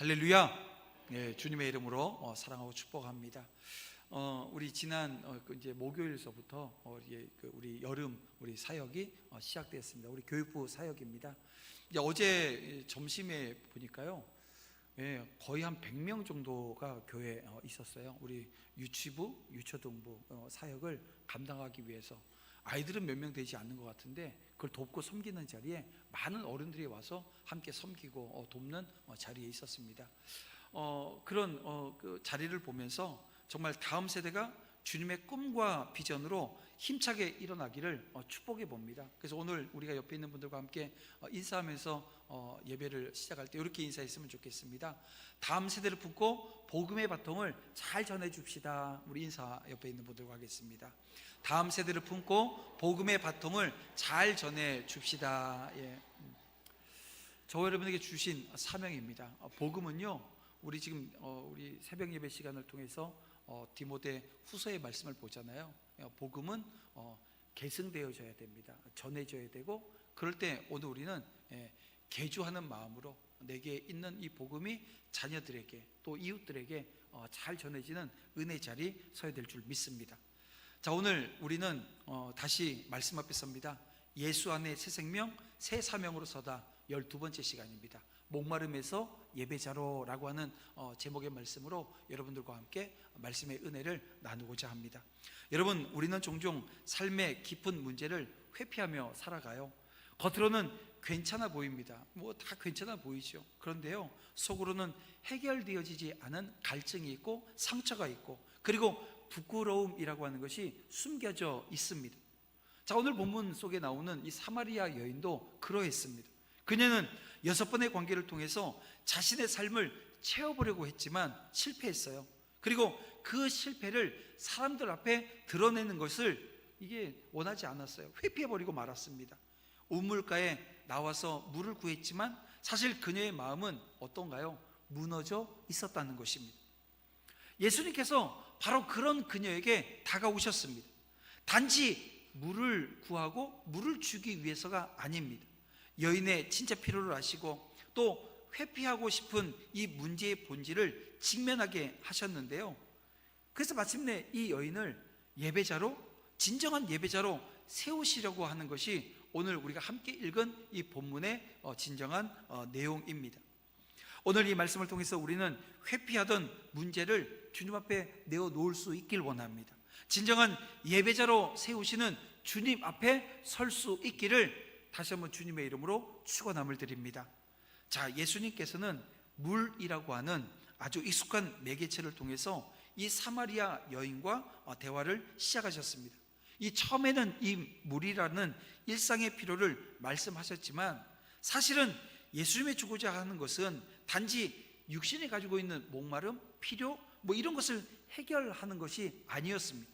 할렐루야. 예, 주님의 이름으로 사랑하고 축복합니다. 우리 지난 이제 목요일서부터 우리 여름 우리 사역이 시작됐습니다. 우리 교육부 사역입니다. 이제 어제 점심에 보니까요, 예, 거의 한 100명 정도가 교회에 있었어요. 우리 유치부, 유초등부 사역을 감당하기 위해서. 아이들은 몇 명 되지 않는 것 같은데 그걸 돕고 섬기는 자리에 많은 어른들이 와서 함께 섬기고 돕는 자리에 있었습니다. 그런 그 자리를 보면서 정말 다음 세대가 주님의 꿈과 비전으로 힘차게 일어나기를 축복해 봅니다. 그래서 오늘 우리가 옆에 있는 분들과 함께 인사하면서 예배를 시작할 때 이렇게 인사했으면 좋겠습니다. 다음 세대를 품고 복음의 바통을 잘 전해줍시다. 우리 인사 옆에 있는 분들과 하겠습니다. 다음 세대를 품고 복음의 바통을 잘 전해줍시다. 예. 저 여러분에게 주신 사명입니다. 복음은요, 우리 지금 우리 새벽 예배 시간을 통해서 디모데 후서의 말씀을 보잖아요. 복음은 계승되어져야 됩니다. 전해져야 되고, 그럴 때 오늘 우리는 계주하는 마음으로 내게 있는 이 복음이 자녀들에게 또 이웃들에게 잘 전해지는 은혜 자리 서야 될 줄 믿습니다. 자, 오늘 우리는 다시 말씀 앞에 섭니다. 예수 안에 새 생명, 새 사명으로 서다 12번째 시간입니다. 목마름에서 예배자로라고 하는 제목의 말씀으로 여러분들과 함께 말씀의 은혜를 나누고자 합니다. 여러분, 우리는 종종 삶의 깊은 문제를 회피하며 살아가요. 겉으로는 괜찮아 보입니다. 뭐 다 괜찮아 보이죠. 그런데요, 속으로는 해결되어지지 않은 갈증이 있고 상처가 있고, 그리고 부끄러움이라고 하는 것이 숨겨져 있습니다. 자, 오늘 본문 속에 나오는 이 사마리아 여인도 그러했습니다. 그녀는 6번의 관계를 통해서 자신의 삶을 채워보려고 했지만 실패했어요. 그리고 그 실패를 사람들 앞에 드러내는 것을 이게 원하지 않았어요. 회피해버리고 말았습니다. 우물가에 나와서 물을 구했지만 사실 그녀의 마음은 어떤가요? 무너져 있었다는 것입니다. 예수님께서 바로 그런 그녀에게 다가오셨습니다. 단지 물을 구하고 물을 주기 위해서가 아닙니다. 여인의 진짜 필요를 아시고 또 회피하고 싶은 이 문제의 본질을 직면하게 하셨는데요, 그래서 마침내 이 여인을 예배자로, 진정한 예배자로 세우시려고 하는 것이 오늘 우리가 함께 읽은 이 본문의 진정한 내용입니다. 오늘 이 말씀을 통해서 우리는 회피하던 문제를 주님 앞에 내어놓을 수 있길 원합니다. 진정한 예배자로 세우시는 주님 앞에 설 수 있기를 다시 한번 주님의 이름으로 축원함을 드립니다. 자, 예수님께서는 물이라고 하는 아주 익숙한 매개체를 통해서 이 사마리아 여인과 대화를 시작하셨습니다. 이 처음에는 이 물이라는 일상의 필요를 말씀하셨지만 사실은 예수님이 주고자 하는 것은 단지 육신이 가지고 있는 목마름, 필요 뭐 이런 것을 해결하는 것이 아니었습니다.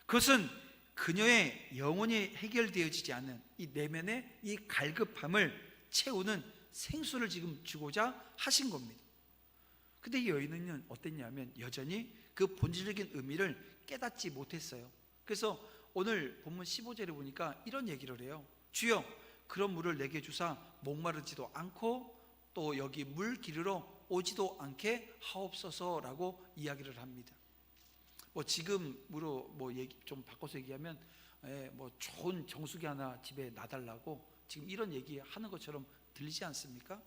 그것은 그녀의 영혼이 해결되어지지 않는 이 내면의 이 갈급함을 채우는 생수를 지금 주고자 하신 겁니다. 근데 이 여인은 어땠냐면 여전히 그 본질적인 의미를 깨닫지 못했어요. 그래서 오늘 본문 15절에 보니까 이런 얘기를 해요. 주여, 그런 물을 내게 주사 목마르지도 않고 또 여기 물 기르러 오지도 않게 하옵소서라고 이야기를 합니다. 뭐 지금으로 뭐 얘기 좀 바꿔서 얘기하면 뭐 좋은 정수기 하나 집에 놔달라고 지금 이런 얘기 하는 것처럼 들리지 않습니까?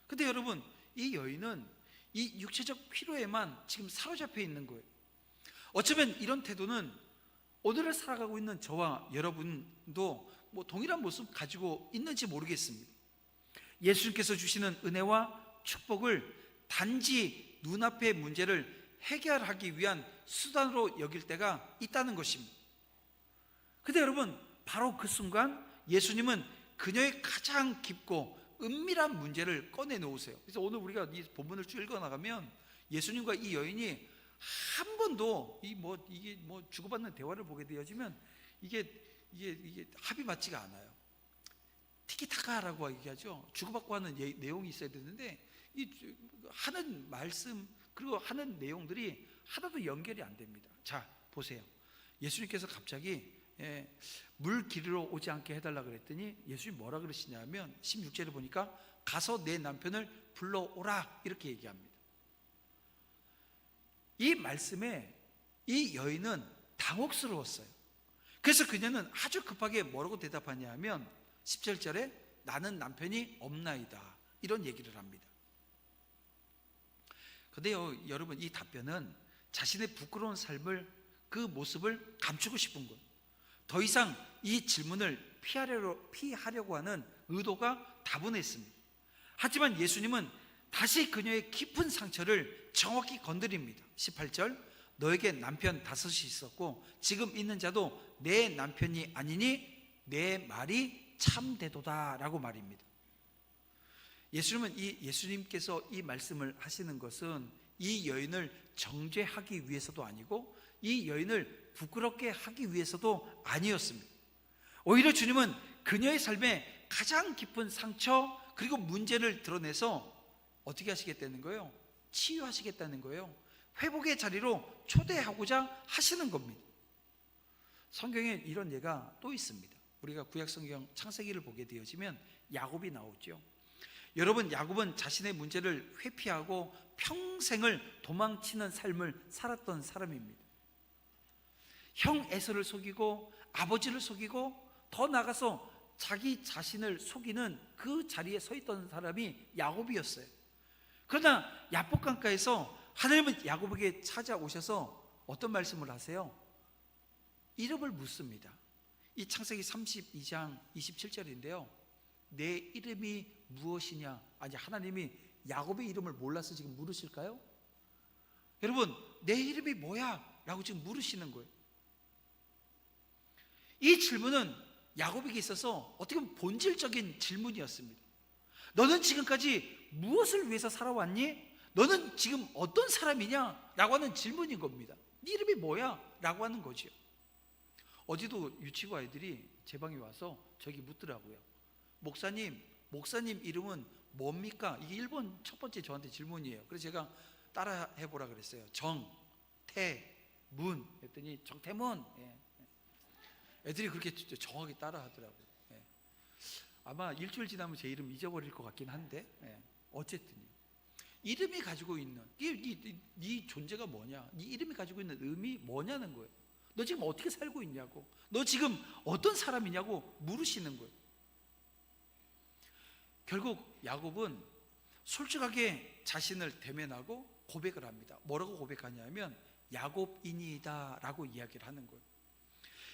근데 여러분, 이 여인은 이 육체적 필요에만 지금 사로잡혀 있는 거예요. 어쩌면 이런 태도는 오늘을 살아가고 있는 저와 여러분도 뭐 동일한 모습 가지고 있는지 모르겠습니다. 예수님께서 주시는 은혜와 축복을 단지 눈앞의 문제를 해결하기 위한 수단으로 여길 때가 있다는 것입니다. 근데 여러분, 바로 그 순간 예수님은 그녀의 가장 깊고 은밀한 문제를 꺼내 놓으세요. 그래서 오늘 우리가 이 본문을 쭉 읽어 나가면 예수님과 이 여인이 한 번도 이게 주고받는 대화를 보게 되어지면 이게 합이 맞지가 않아요. 티키타카라고 얘기하죠. 주고받고 하는 내용이 있어야 되는데 이 하는 말씀 그리고 하는 내용들이 하나도 연결이 안 됩니다. 자, 보세요. 예수님께서 갑자기 물 기르러 오지 않게 해달라 그랬더니 예수님이 뭐라 그러시냐면 16절에 보니까 가서 내 남편을 불러오라 이렇게 얘기합니다. 이 말씀에 이 여인은 당혹스러웠어요. 그래서 그녀는 아주 급하게 뭐라고 대답하냐 하면 17절에 나는 남편이 없나이다 이런 얘기를 합니다. 그런데요 여러분, 이 답변은 자신의 부끄러운 삶을, 그 모습을 감추고 싶은 것, 더 이상 이 질문을 피하려고 하는 의도가 다분했습니다. 하지만 예수님은 다시 그녀의 깊은 상처를 정확히 건드립니다. 18절, 너에게 남편 5이 있었고 지금 있는 자도 내 남편이 아니니 내 말이 참되도다 라고 말입니다. 예수님께서 이 말씀을 하시는 것은 이 여인을 정죄하기 위해서도 아니고 이 여인을 부끄럽게 하기 위해서도 아니었습니다. 오히려 주님은 그녀의 삶에 가장 깊은 상처 그리고 문제를 드러내서 어떻게 하시겠다는 거예요? 치유하시겠다는 거예요. 회복의 자리로 초대하고자 하시는 겁니다. 성경에 이런 예가 또 있습니다. 우리가 구약성경 창세기를 보게 되어지면 야곱이 나오죠. 여러분, 야곱은 자신의 문제를 회피하고 평생을 도망치는 삶을 살았던 사람입니다. 형 에서를 속이고 아버지를 속이고 더 나아가서 자기 자신을 속이는 그 자리에 서 있던 사람이 야곱이었어요. 그러나 야복강가에서 하나님은 야곱에게 찾아오셔서 어떤 말씀을 하세요? 이름을 묻습니다. 이 창세기 32장 27절인데요 내 이름이 무엇이냐? 아니, 하나님이 야곱의 이름을 몰라서 지금 물으실까요? 여러분, 내 이름이 뭐야? 라고 지금 물으시는 거예요. 이 질문은 야곱에게 있어서 어떻게 보면 본질적인 질문이었습니다. 너는 지금까지 무엇을 위해서 살아왔니? 너는 지금 어떤 사람이냐? 라고 하는 질문인 겁니다. 네 이름이 뭐야? 라고 하는 거죠. 어제도 유치부 아이들이 제 방에 와서 저기 묻더라고요. 목사님 이름은 뭡니까? 이게 1번 첫 번째 저한테 질문이에요. 그래서 제가 따라 해보라 그랬어요. 정태문 했더니 정태문. 애들이 그렇게 정확히 따라 하더라고요. 아마 일주일 지나면 제 이름 잊어버릴 것 같긴 한데 어쨌든 이름이 가지고 있는 네 존재가 뭐냐? 네 이름이 가지고 있는 의미 뭐냐는 거예요. 너 지금 어떻게 살고 있냐고, 너 지금 어떤 사람이냐고 물으시는 거예요. 결국 야곱은 솔직하게 자신을 대면하고 고백을 합니다. 뭐라고 고백하냐면 야곱이니이다 라고 이야기를 하는 거예요.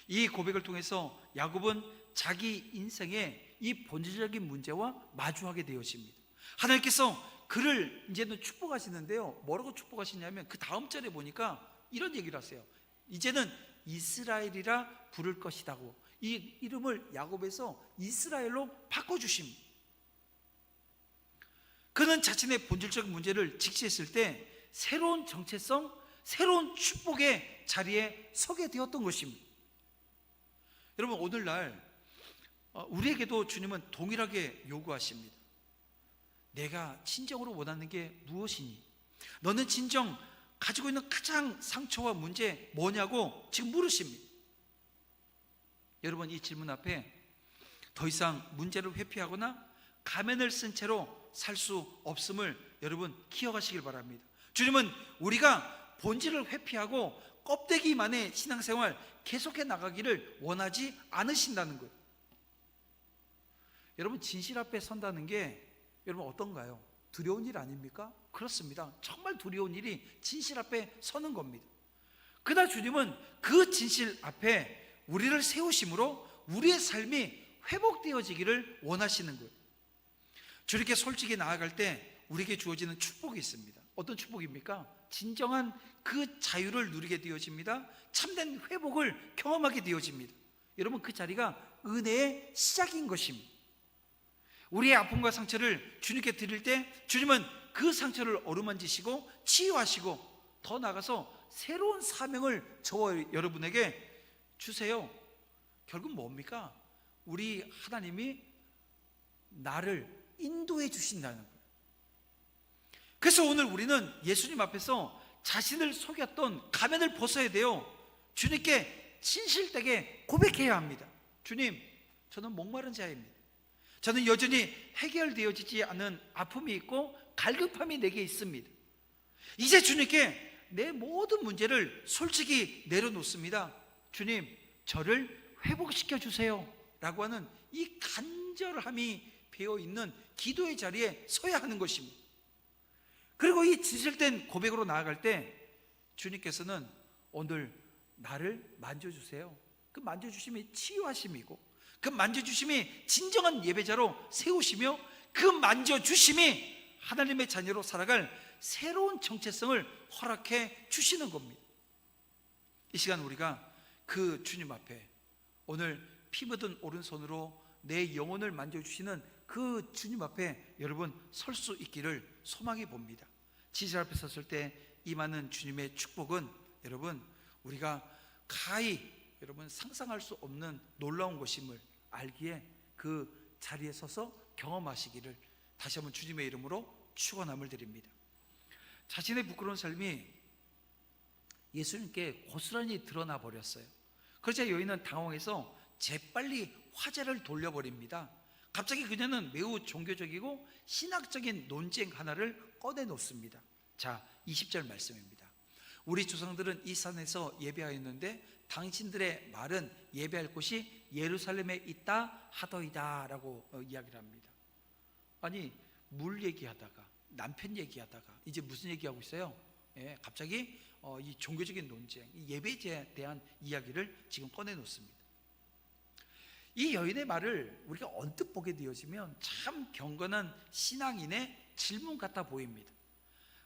이 고백을 통해서 야곱은 자기 인생의 이 본질적인 문제와 마주하게 되어집니다. 하나님께서 그를 이제는 축복하시는데요, 뭐라고 축복하시냐면 그 다음 절에 보니까 이런 얘기를 하세요. 이제는 이스라엘이라 부를 것이다고, 이 이름을 야곱에서 이스라엘로 바꿔주십니다. 그는 자신의 본질적인 문제를 직시했을 때 새로운 정체성, 새로운 축복의 자리에 서게 되었던 것입니다. 여러분, 오늘날 우리에게도 주님은 동일하게 요구하십니다. 내가 진정으로 원하는 게 무엇이니? 너는 진정 가지고 있는 가장 상처와 문제 뭐냐고 지금 물으십니다. 여러분, 이 질문 앞에 더 이상 문제를 회피하거나 가면을 쓴 채로 살 수 없음을 여러분 기억하시길 바랍니다. 주님은 우리가 본질을 회피하고 껍데기만의 신앙생활 계속해 나가기를 원하지 않으신다는 거예요. 여러분, 진실 앞에 선다는 게 여러분 어떤가요? 두려운 일 아닙니까? 그렇습니다. 정말 두려운 일이 진실 앞에 서는 겁니다. 그러나 주님은 그 진실 앞에 우리를 세우심으로 우리의 삶이 회복되어지기를 원하시는 거예요. 주님께 솔직히 나아갈 때 우리에게 주어지는 축복이 있습니다. 어떤 축복입니까? 진정한 그 자유를 누리게 되어집니다. 참된 회복을 경험하게 되어집니다. 여러분, 그 자리가 은혜의 시작인 것입니다. 우리의 아픔과 상처를 주님께 드릴 때 주님은 그 상처를 어루만지시고 치유하시고 더 나아가서 새로운 사명을 저와 여러분에게 주세요. 결국 뭡니까? 우리 하나님이 나를 인도해 주신다는 거예요. 그래서 오늘 우리는 예수님 앞에서 자신을 속였던 가면을 벗어야 돼요. 주님께 진실되게 고백해야 합니다. 주님, 저는 목마른 자입니다. 저는 여전히 해결되어지지 않은 아픔이 있고 갈급함이 내게 있습니다. 이제 주님께 내 모든 문제를 솔직히 내려놓습니다. 주님, 저를 회복시켜 주세요 라고 하는 이 간절함이 배어있는 기도의 자리에 서야 하는 것입니다. 그리고 이 진실된 고백으로 나아갈 때 주님께서는 오늘 나를 만져주세요. 그 만져주심이 치유하심이고, 그 만져주심이 진정한 예배자로 세우시며, 그 만져주심이 하나님의 자녀로 살아갈 새로운 정체성을 허락해 주시는 겁니다. 이 시간 우리가 그 주님 앞에 오늘 피 묻은 오른손으로 내 영혼을 만져주시는 그 주님 앞에 여러분 설 수 있기를 소망해 봅니다. 지지 앞에 섰을 때 임하는 주님의 축복은 여러분 우리가 가히 여러분 상상할 수 없는 놀라운 것임을 알기에 그 자리에 서서 경험하시기를 다시 한번 주님의 이름으로 축원함을 드립니다. 자신의 부끄러운 삶이 예수님께 고스란히 드러나 버렸어요. 그러자 여인은 당황해서 재빨리 화제를 돌려버립니다. 갑자기 그녀는 매우 종교적이고 신학적인 논쟁 하나를 꺼내놓습니다. 자, 20절 말씀입니다. 우리 조상들은 이 산에서 예배하였는데 당신들의 말은 예배할 곳이 예루살렘에 있다 하더이다 라고 이야기를 합니다. 아니, 물 얘기하다가 남편 얘기하다가 이제 무슨 얘기하고 있어요? 갑자기 이 종교적인 논쟁, 이 예배에 대한 이야기를 지금 꺼내놓습니다. 이 여인의 말을 우리가 언뜻 보게 되어지면 참 경건한 신앙인의 질문 같아 보입니다.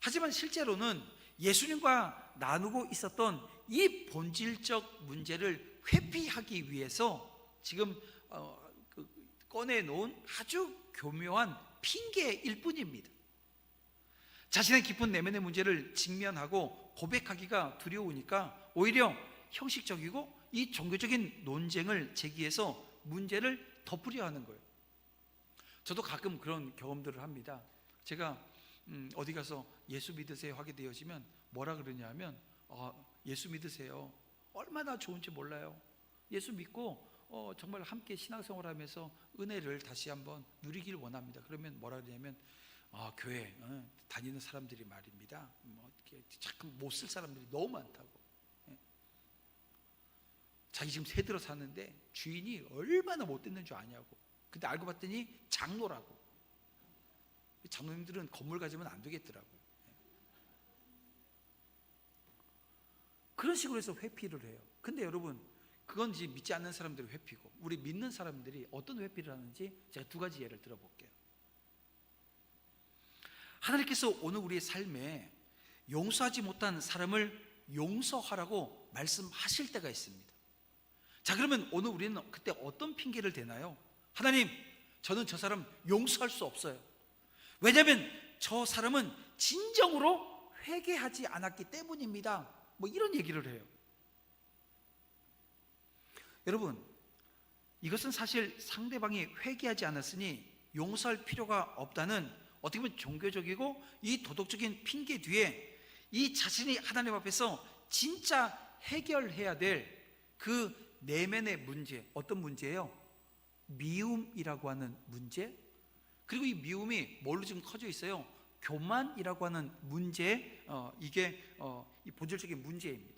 하지만 실제로는 예수님과 나누고 있었던 이 본질적 문제를 회피하기 위해서 지금 꺼내놓은 아주 교묘한 핑계일 뿐입니다. 자신의 깊은 내면의 문제를 직면하고 고백하기가 두려우니까 오히려 형식적이고 이 종교적인 논쟁을 제기해서 문제를 덮으려 하는 거예요. 저도 가끔 그런 경험들을 합니다. 제가 어디 가서 예수 믿으세요 하게 되어지면 뭐라 그러냐 하면 예수 믿으세요. 얼마나 좋은지 몰라요. 예수 믿고 정말 함께 신앙생활 하면서 은혜를 다시 한번 누리길 원합니다. 그러면 뭐라 그러냐면 교회 다니는 사람들이 말입니다. 참 못 쓸 사람들이 너무 많다고. 자기 지금 새 들어 사는데 주인이 얼마나 못 됐는 줄 아냐고. 근데 알고 봤더니 장로라고. 장로님들은 건물 가지면 안 되겠더라고요. 그런 식으로 해서 회피를 해요. 근데 여러분, 그건 이제 믿지 않는 사람들의 회피고, 우리 믿는 사람들이 어떤 회피를 하는지 제가 두 가지 예를 들어볼게요. 하나님께서 오늘 우리의 삶에 용서하지 못한 사람을 용서하라고 말씀하실 때가 있습니다. 자, 그러면 오늘 우리는 그때 어떤 핑계를 대나요? 하나님, 저는 저 사람 용서할 수 없어요. 왜냐하면 저 사람은 진정으로 회개하지 않았기 때문입니다. 뭐 이런 얘기를 해요. 여러분, 이것은 사실 상대방이 회개하지 않았으니 용서할 필요가 없다는 어떻게 보면 종교적이고 이 도덕적인 핑계 뒤에 이 자신이 하나님 앞에서 진짜 해결해야 될 그 내면의 문제, 어떤 문제예요? 미움이라고 하는 문제. 그리고 이 미움이 뭘로 지금 커져 있어요? 교만이라고 하는 문제. 이게 이 본질적인 문제입니다.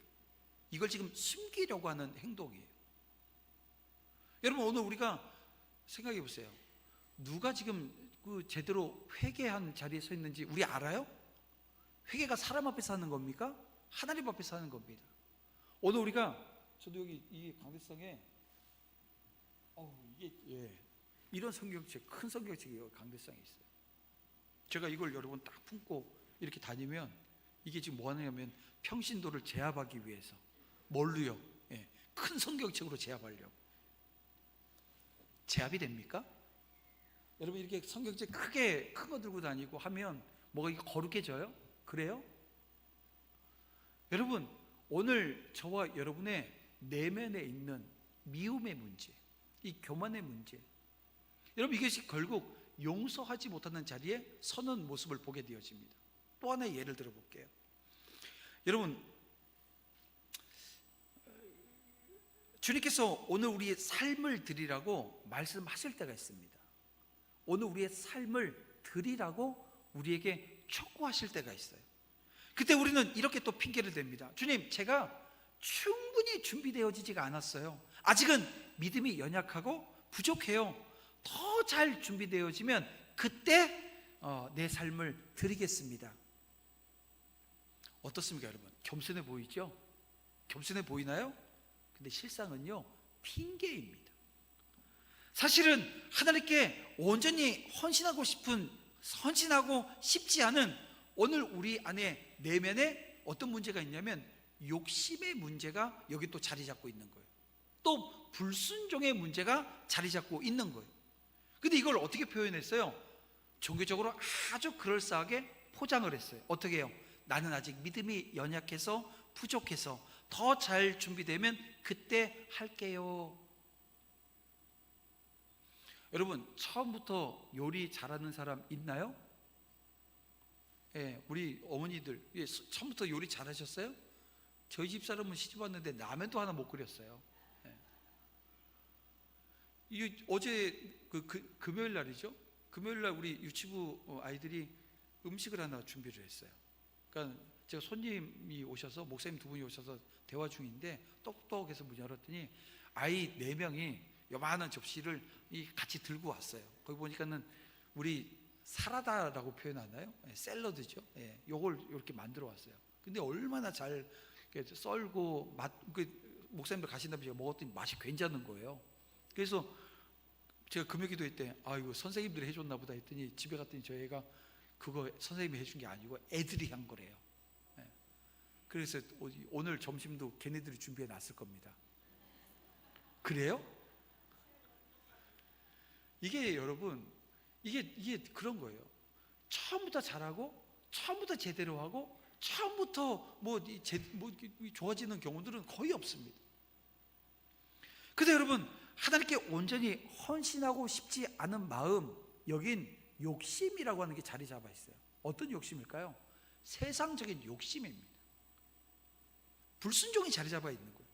이걸 지금 숨기려고 하는 행동이에요. 여러분, 오늘 우리가 생각해 보세요. 누가 지금 그 제대로 회개한 자리에 서 있는지 우리 알아요? 회개가 사람 앞에서 하는 겁니까? 하나님 앞에서 하는 겁니다. 오늘 우리가, 저도 여기 이 강대성에 이게 이런 성경책, 큰 성경책이 강대성에 있어요. 제가 이걸 여러분 딱 품고 이렇게 다니면 이게 지금 뭐 하냐면 평신도를 제압하기 위해서. 뭘로요? 큰 성경책으로 제압하려고. 제압이 됩니까? 여러분, 이렇게 성경책 크게 큰 거 들고 다니고 하면 뭐가 이게 거룩해져요? 그래요? 여러분, 오늘 저와 여러분의 내면에 있는 미움의 문제, 이 교만의 문제, 여러분 이것이 결국 용서하지 못하는 자리에 서는 모습을 보게 되어집니다. 또 하나의 예를 들어볼게요. 여러분, 주님께서 오늘 우리의 삶을 드리라고 말씀하실 때가 있습니다. 오늘 우리의 삶을 드리라고 우리에게 촉구하실 때가 있어요. 그때 우리는 이렇게 또 핑계를 댑니다. 주님, 제가 충분히 준비되어지지가 않았어요. 아직은 믿음이 연약하고 부족해요. 더 잘 준비되어지면 그때 내 삶을 드리겠습니다. 어떻습니까, 여러분? 겸손해 보이죠? 겸손해 보이나요? 근데 실상은요, 핑계입니다. 사실은 하나님께 온전히 헌신하고 싶지 않은 오늘 우리 안에 내면에 어떤 문제가 있냐면 욕심의 문제가 여기 또 자리 잡고 있는 거예요. 또 불순종의 문제가 자리 잡고 있는 거예요. 근데 이걸 어떻게 표현했어요? 종교적으로 아주 그럴싸하게 포장을 했어요. 어떻게 해요? 나는 아직 믿음이 연약해서 부족해서 더 잘 준비되면 그때 할게요. 여러분, 처음부터 요리 잘하는 사람 있나요? 예, 우리 어머니들 처음부터 요리 잘하셨어요? 저희 집 사람은 시집 왔는데 라면도 하나 못 끓였어요. 예. 어제 금요일 날이죠. 금요일 날 우리 유치부 아이들이 음식을 하나 준비를 했어요. 그러니까 제가 손님이 오셔서, 목사님 두 분이 오셔서 대화 중인데 똑똑해서 문 열었더니 아이 4명이 요만한 접시를 같이 들고 왔어요. 거기 보니까는 우리 사라다라고 표현하나요? 샐러드죠. 예, 요걸 이렇게 만들어 왔어요. 근데 얼마나 잘 썰고 목사님들 가신다면 제가 먹었더니 맛이 괜찮은 거예요. 그래서 제가 금요기도회 때 이거 선생님들이 해줬나 보다 했더니 집에 갔더니 저희 애가 그거 선생님이 해준 게 아니고 애들이 한 거래요. 예. 그래서 오늘 점심도 걔네들이 준비해 놨을 겁니다. 그래요? 이게 여러분, 이게 그런 거예요. 처음부터 잘하고 처음부터 제대로 하고 처음부터 좋아지는 경우들은 거의 없습니다. 근데 여러분, 하나님께 온전히 헌신하고 싶지 않은 마음, 여긴 욕심이라고 하는 게 자리 잡아 있어요. 어떤 욕심일까요? 세상적인 욕심입니다. 불순종이 자리 잡아 있는 거예요.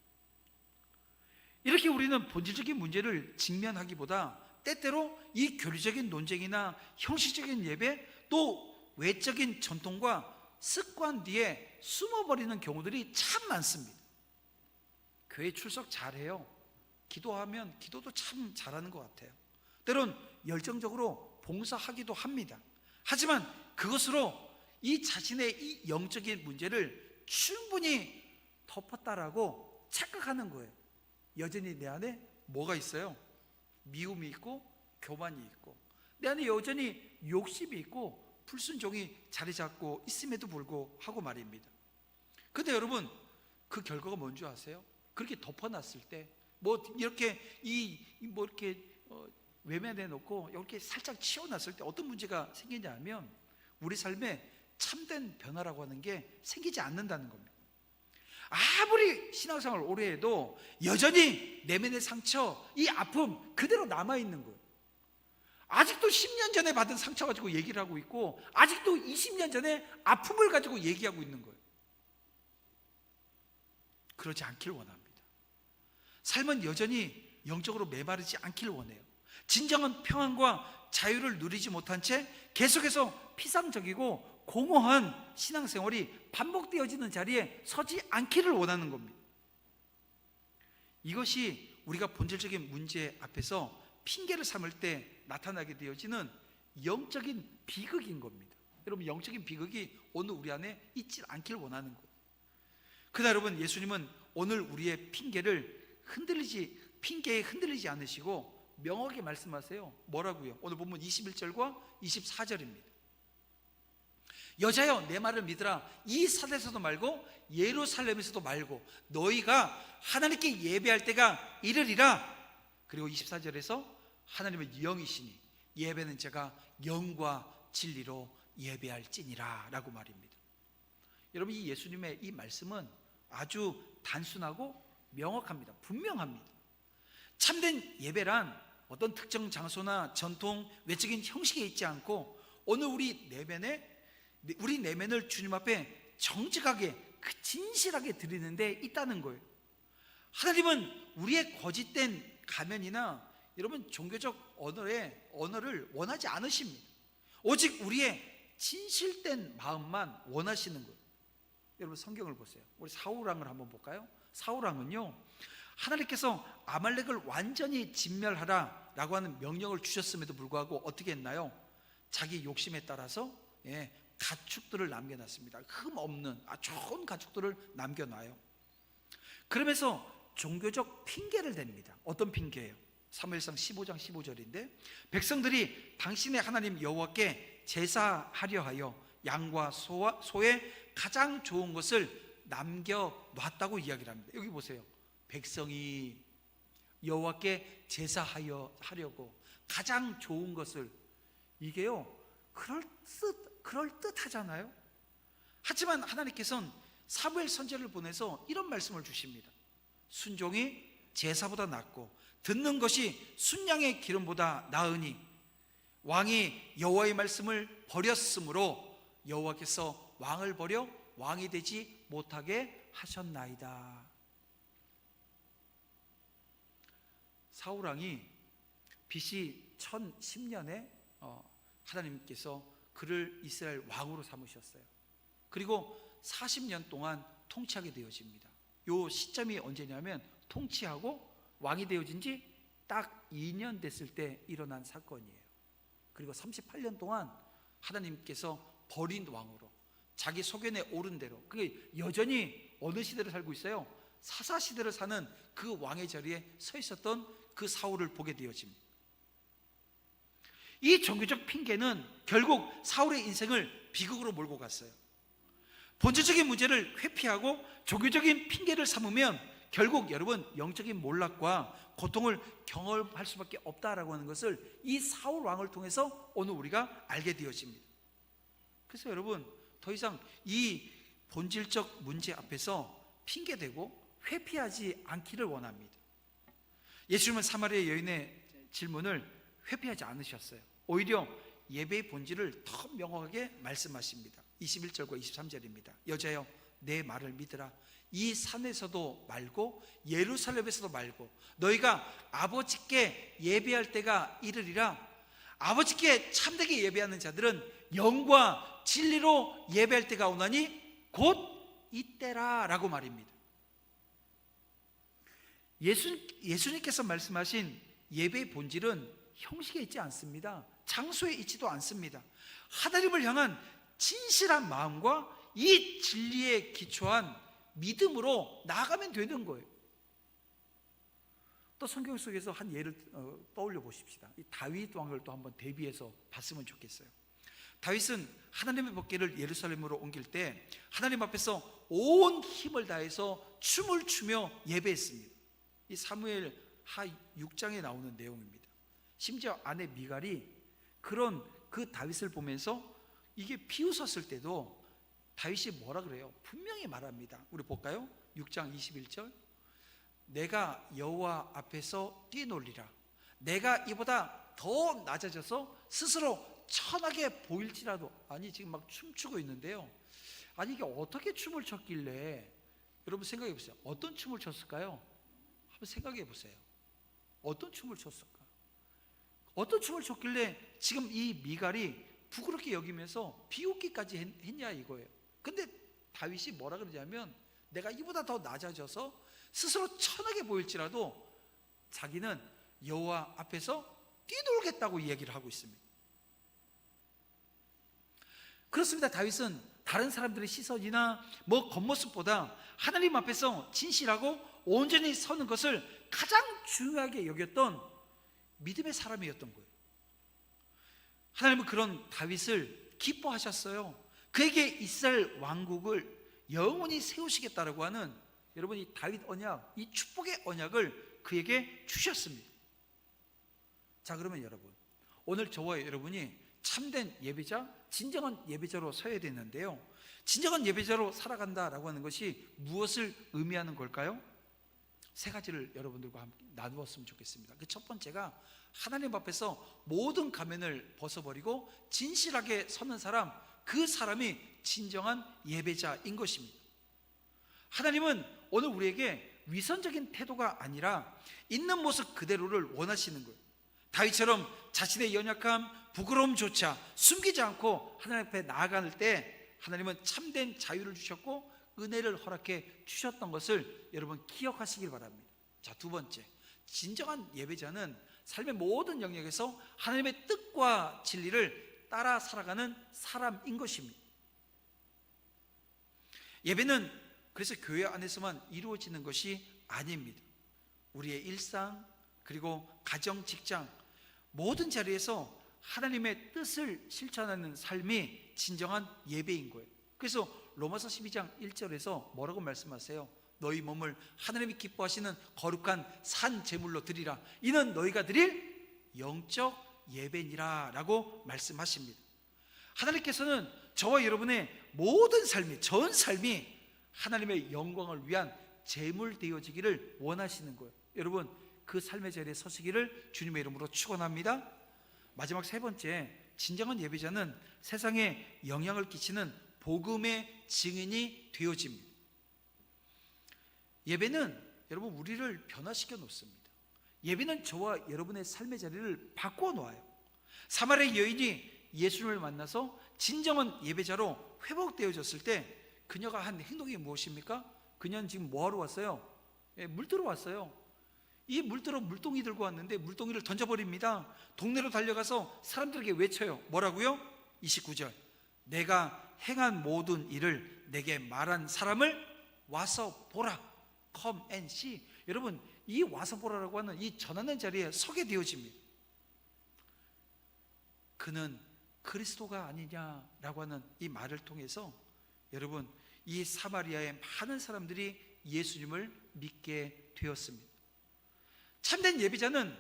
이렇게 우리는 본질적인 문제를 직면하기보다 때때로 이 교리적인 논쟁이나 형식적인 예배, 또 외적인 전통과 습관 뒤에 숨어버리는 경우들이 참 많습니다. 교회 출석 잘해요. 기도하면 기도도 참 잘하는 것 같아요. 때론 열정적으로 봉사하기도 합니다. 하지만 그것으로 이 자신의 이 영적인 문제를 충분히 덮었다라고 착각하는 거예요. 여전히 내 안에 뭐가 있어요? 미움이 있고 교만이 있고 내 안에 여전히 욕심이 있고 불순종이 자리 잡고 있음에도 불구하고 말입니다. 근데 여러분, 그 결과가 뭔지 아세요? 그렇게 덮어놨을 때 이렇게 외면해 놓고 이렇게 살짝 치워놨을 때 어떤 문제가 생기냐면 우리 삶에 참된 변화라고 하는 게 생기지 않는다는 겁니다. 아무리 신앙생활을 오래 해도 여전히 내면의 상처, 이 아픔 그대로 남아있는 거예요. 아직도 10년 전에 받은 상처 가지고 얘기를 하고 있고 아직도 20년 전에 아픔을 가지고 얘기하고 있는 거예요. 그러지 않길 원합니다. 삶은 여전히 영적으로 메마르지 않길 원해요. 진정한 평안과 자유를 누리지 못한 채 계속해서 피상적이고 공허한 신앙생활이 반복되어지는 자리에 서지 않기를 원하는 겁니다. 이것이 우리가 본질적인 문제 앞에서 핑계를 삼을 때 나타나게 되어지는 영적인 비극인 겁니다. 여러분, 영적인 비극이 오늘 우리 안에 있지 않길 원하는 거예요. 그러나 여러분, 예수님은 오늘 우리의 핑계에 흔들리지 않으시고 명확하게 말씀하세요. 뭐라고요? 오늘 본문 21절과 24절입니다. 여자여, 내 말을 믿으라. 이 사대에서도 말고 예루살렘에서도 말고 너희가 하나님께 예배할 때가 이르리라. 그리고 24절에서 하나님은 영이시니 예배는 제가 영과 진리로 예배할지니라 라고 말입니다. 여러분, 이 예수님의 이 말씀은 아주 단순하고 명확합니다. 분명합니다. 참된 예배란 어떤 특정 장소나 전통, 외적인 형식에 있지 않고 오늘 우리 내면을 주님 앞에 정직하게 진실하게 드리는 데 있다는 거예요. 하나님은 우리의 거짓된 가면이나 여러분 종교적 언어를 원하지 않으십니다. 오직 우리의 진실된 마음만 원하시는 거예요. 여러분 성경을 보세요. 우리 사울왕을 한번 볼까요? 사울왕은요, 하나님께서 아말렉을 완전히 진멸하라 라고 하는 명령을 주셨음에도 불구하고 어떻게 했나요? 자기 욕심에 따라서 가축들을 남겨놨습니다. 흠 없는 좋은 가축들을 남겨놔요. 그러면서 종교적 핑계를 댑니다. 어떤 핑계예요? 사무엘상 15장 15절인데, 백성들이 당신의 하나님 여호와께 제사하려 하여 양과 소의 가장 좋은 것을 남겨놨다고 이야기를 합니다. 여기 보세요. 백성이 여호와께 제사하려고 가장 좋은 것을, 이게요 그럴듯하잖아요. 하지만 하나님께서는 사무엘 선지자를 보내서 이런 말씀을 주십니다. 순종이 제사보다 낫고 듣는 것이 순양의 기름보다 나으니 왕이 여호와의 말씀을 버렸으므로 여호와께서 왕을 버려 왕이 되지 못하게 하셨나이다. 사울왕이 BC 1010년에 하나님께서 그를 이스라엘 왕으로 삼으셨어요. 그리고 40년 동안 통치하게 되어집니다. 요 시점이 언제냐면 통치하고 왕이 되어진 지 딱 2년 됐을 때 일어난 사건이에요. 그리고 38년 동안 하나님께서 버린 왕으로 자기 소견에 오른 대로, 그게 여전히 어느 시대를 살고 있어요? 사사시대를 사는 그 왕의 자리에 서 있었던 그 사울을 보게 되어집니다. 이 종교적 핑계는 결국 사울의 인생을 비극으로 몰고 갔어요. 본질적인 문제를 회피하고 종교적인 핑계를 삼으면 결국 여러분 영적인 몰락과 고통을 경험할 수밖에 없다라고 하는 것을 이 사울 왕을 통해서 오늘 우리가 알게 되어집니다. 그래서 여러분 더 이상 이 본질적 문제 앞에서 핑계대고 회피하지 않기를 원합니다. 예수님은 사마리아 여인의 질문을 회피하지 않으셨어요. 오히려 예배의 본질을 더 명확하게 말씀하십니다. 21절과 23절입니다. 여자여 내 말을 믿으라. 이 산에서도 말고 예루살렘에서도 말고 너희가 아버지께 예배할 때가 이르리라. 아버지께 참되게 예배하는 자들은 영과 진리로 예배할 때가 오나니 곧 이때라 라고 말입니다. 예수님께서 말씀하신 예배의 본질은 형식에 있지 않습니다. 장소에 있지도 않습니다. 하나님을 향한 진실한 마음과 이 진리에 기초한 믿음으로 나아가면 되는 거예요. 또 성경 속에서 한 예를 떠올려 보십시다. 이 다윗 왕을 또 한번 대비해서 봤으면 좋겠어요. 다윗은 하나님의 법궤를 예루살렘으로 옮길 때 하나님 앞에서 온 힘을 다해서 춤을 추며 예배했습니다. 이 사무엘 하 6장에 나오는 내용입니다. 심지어 아내 미갈이 그런 그 다윗을 보면서 이게 비웃었을 때도 다윗이 뭐라 그래요? 분명히 말합니다. 우리 볼까요? 6장 21절. 내가 여호와 앞에서 뛰놀리라. 내가 이보다 더 낮아져서 스스로 천하게 보일지라도. 아니 지금 막 춤추고 있는데요. 아니 이게 어떻게 춤을 췄길래, 여러분 생각해 보세요. 어떤 춤을 췄을까요? 한번 생각해 보세요. 어떤 춤을 췄을까? 어떤 춤을 췄길래 지금 이 미갈이 부끄럽게 여기면서 비웃기까지 했냐 이거예요. 근데 다윗이 뭐라 그러냐면 내가 이보다 더 낮아져서 스스로 천하게 보일지라도 자기는 여호와 앞에서 뛰놀겠다고 이야기를 하고 있습니다. 그렇습니다. 다윗은 다른 사람들의 시선이나 겉모습보다 하나님 앞에서 진실하고 온전히 서는 것을 가장 중요하게 여겼던 믿음의 사람이었던 거예요. 하나님은 그런 다윗을 기뻐하셨어요. 그에게 이스라엘 왕국을 영원히 세우시겠다라고 하는, 여러분 이 다윗 언약, 이 축복의 언약을 그에게 주셨습니다. 자, 그러면 여러분 오늘 저와 여러분이 참된 예배자, 진정한 예배자로 서야 되는데요, 진정한 예배자로 살아간다라고 하는 것이 무엇을 의미하는 걸까요? 세 가지를 여러분들과 함께 나누었으면 좋겠습니다. 그 첫 번째가 하나님 앞에서 모든 가면을 벗어버리고 진실하게 서는 사람, 그 사람이 진정한 예배자인 것입니다. 하나님은 오늘 우리에게 위선적인 태도가 아니라 있는 모습 그대로를 원하시는 거예요. 다윗처럼 자신의 연약함, 부끄러움조차 숨기지 않고 하나님 앞에 나아갈 때 하나님은 참된 자유를 주셨고 은혜를 허락해 주셨던 것을 여러분 기억하시길 바랍니다. 자, 두 번째, 진정한 예배자는 삶의 모든 영역에서 하나님의 뜻과 진리를 따라 살아가는 사람인 것입니다. 예배는 그래서 교회 안에서만 이루어지는 것이 아닙니다. 우리의 일상, 그리고 가정, 직장, 모든 자리에서 하나님의 뜻을 실천하는 삶이 진정한 예배인 거예요. 그래서 로마서 12장 1절에서 뭐라고 말씀하세요? 너희 몸을 하나님이 기뻐하시는 거룩한 산 제물로 드리라. 이는 너희가 드릴 영적 예배니라 라고 말씀하십니다. 하나님께서는 저와 여러분의 모든 삶이, 전 삶이 하나님의 영광을 위한 제물 되어지기를 원하시는 거예요. 여러분, 그 삶의 자리에 서시기를 주님의 이름으로 축원합니다. 마지막 세 번째, 진정한 예배자는 세상에 영향을 끼치는 복음의 증인이 되어집니다. 예배는 여러분 우리를 변화시켜 놓습니다. 예배는 저와 여러분의 삶의 자리를 바꾸어 놓아요. 사마리아 여인이 예수님을 만나서 진정한 예배자로 회복되어졌을 때 그녀가 한 행동이 무엇입니까? 그녀는 지금 뭐하러 왔어요? 물 들어 왔어요. 이 물동이 들고 왔는데 물동이를 던져버립니다. 동네로 달려가서 사람들에게 외쳐요. 뭐라고요? 29절, 내가 행한 모든 일을 내게 말한 사람을 와서 보라. Come and see. 여러분, 이 와서 보라라고 하는 이 전하는 자리에 서게 되어집니다. 그는 그리스도가 아니냐라고 하는 이 말을 통해서 여러분, 이 사마리아의 많은 사람들이 예수님을 믿게 되었습니다. 참된 예배자는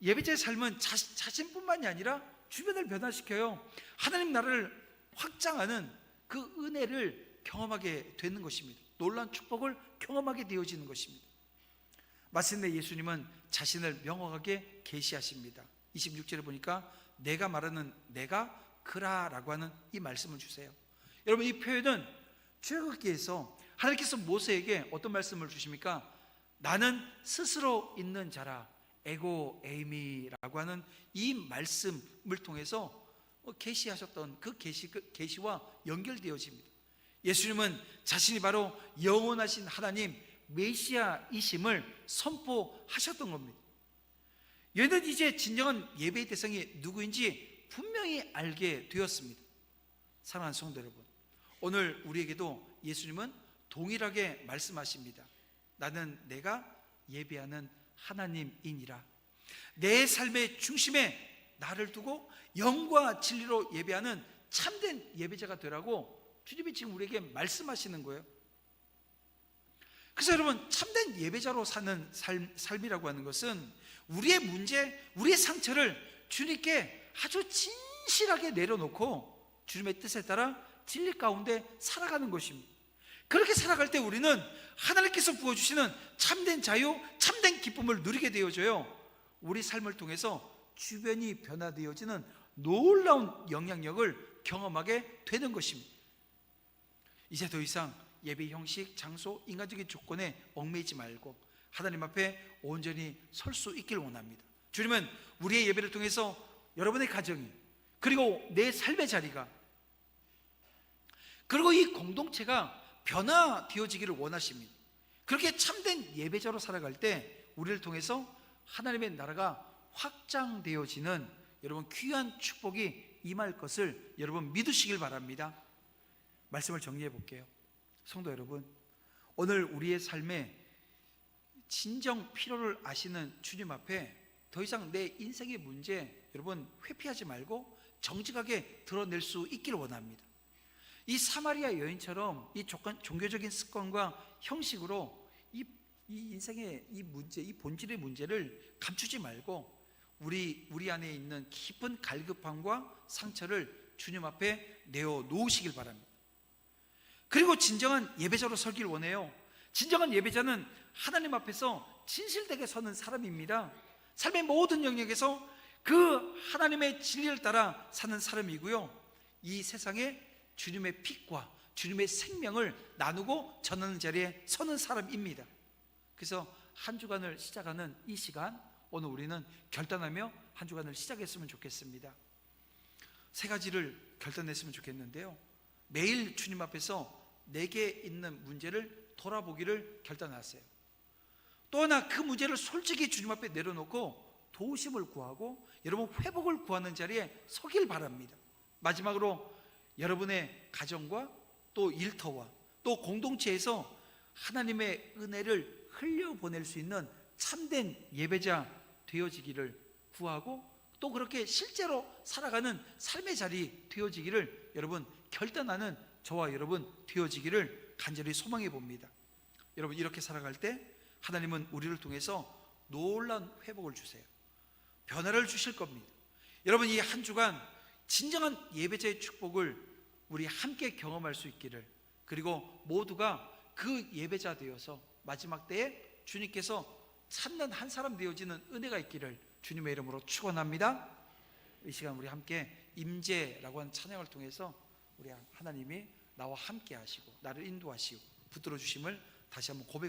예배자의 삶은 자신뿐만이 아니라 주변을 변화시켜요. 하나님 나라를 확장하는 그 은혜를 경험하게 되는 것입니다. 놀라운 축복을 경험하게 되어지는 것입니다. 마침내 예수님은 자신을 명확하게 계시하십니다. 26절에 보니까 내가 말하는 내가 그라라고 하는 이 말씀을 주세요. 여러분, 이 표현은 출애굽기에서 하나님께서 모세에게 어떤 말씀을 주십니까? 나는 스스로 있는 자라, 에고 에이미라고 하는 이 말씀을 통해서 계시하셨던 그 계시와 연결되어집니다. 예수님은 자신이 바로 영원하신 하나님 메시아이심을 선포하셨던 겁니다. 얘는 이제 진정한 예배의 대상이 누구인지 분명히 알게 되었습니다. 사랑하는 성도 여러분, 오늘 우리에게도 예수님은 동일하게 말씀하십니다. 나는 내가 예배하는 하나님이니라. 내 삶의 중심에 나를 두고 영과 진리로 예배하는 참된 예배자가 되라고 주님이 지금 우리에게 말씀하시는 거예요. 그래서 여러분, 참된 예배자로 사는 삶이라고 하는 것은 우리의 문제, 우리의 상처를 주님께 아주 진실하게 내려놓고 주님의 뜻에 따라 진리 가운데 살아가는 것입니다. 그렇게 살아갈 때 우리는 하나님께서 부어주시는 참된 자유, 참된 기쁨을 누리게 되어져요. 우리 삶을 통해서 주변이 변화되어지는 놀라운 영향력을 경험하게 되는 것입니다. 이제 더 이상 예배 형식, 장소, 인간적인 조건에 얽매이지 말고 하나님 앞에 온전히 설 수 있길 원합니다. 주님은 우리의 예배를 통해서 여러분의 가정이, 그리고 내 삶의 자리가, 그리고 이 공동체가 변화되어지기를 원하십니다. 그렇게 참된 예배자로 살아갈 때 우리를 통해서 하나님의 나라가 확장되어지는 여러분 귀한 축복이 임할 것을 여러분 믿으시길 바랍니다. 말씀을 정리해 볼게요. 성도 여러분, 오늘 우리의 삶에 진정 필요를 아시는 주님 앞에 더 이상 내 인생의 문제 여러분 회피하지 말고 정직하게 드러낼 수 있기를 원합니다. 이 사마리아 여인처럼 이 종교적인 습관과 형식으로 이 인생의 이 문제, 이 본질의 문제를 감추지 말고 우리 안에 있는 깊은 갈급함과 상처를 주님 앞에 내어 놓으시길 바랍니다. 그리고 진정한 예배자로 서길 원해요. 진정한 예배자는 하나님 앞에서 진실되게 서는 사람입니다. 삶의 모든 영역에서 그 하나님의 진리를 따라 사는 사람이고요, 이 세상에 주님의 빛과 주님의 생명을 나누고 전하는 자리에 서는 사람입니다. 그래서 한 주간을 시작하는 이 시간, 오늘 우리는 결단하며 한 주간을 시작했으면 좋겠습니다. 세 가지를 결단했으면 좋겠는데요, 매일 주님 앞에서 내게 있는 문제를 돌아보기를 결단하세요. 또 하나, 그 문제를 솔직히 주님 앞에 내려놓고 도우심을 구하고 여러분 회복을 구하는 자리에 서길 바랍니다. 마지막으로 여러분의 가정과 또 일터와 또 공동체에서 하나님의 은혜를 흘려보낼 수 있는 참된 예배자 되어지기를 구하고 또 그렇게 실제로 살아가는 삶의 자리 되어지기를 여러분 결단하는 저와 여러분 되어지기를 간절히 소망해 봅니다. 여러분, 이렇게 살아갈 때 하나님은 우리를 통해서 놀라운 회복을 주세요. 변화를 주실 겁니다. 여러분, 이 한 주간 진정한 예배자의 축복을 우리 함께 경험할 수 있기를, 그리고 모두가 그 예배자 되어서 마지막 때에 주님께서 찾는 한 사람 되어지는 은혜가 있기를 주님의 이름으로 축원합니다. 이 시간 우리 함께 임재라고 하는 찬양을 통해서 우리 하나님이 나와 함께 하시고 나를 인도하시고 붙들어 주심을 다시 한번 고백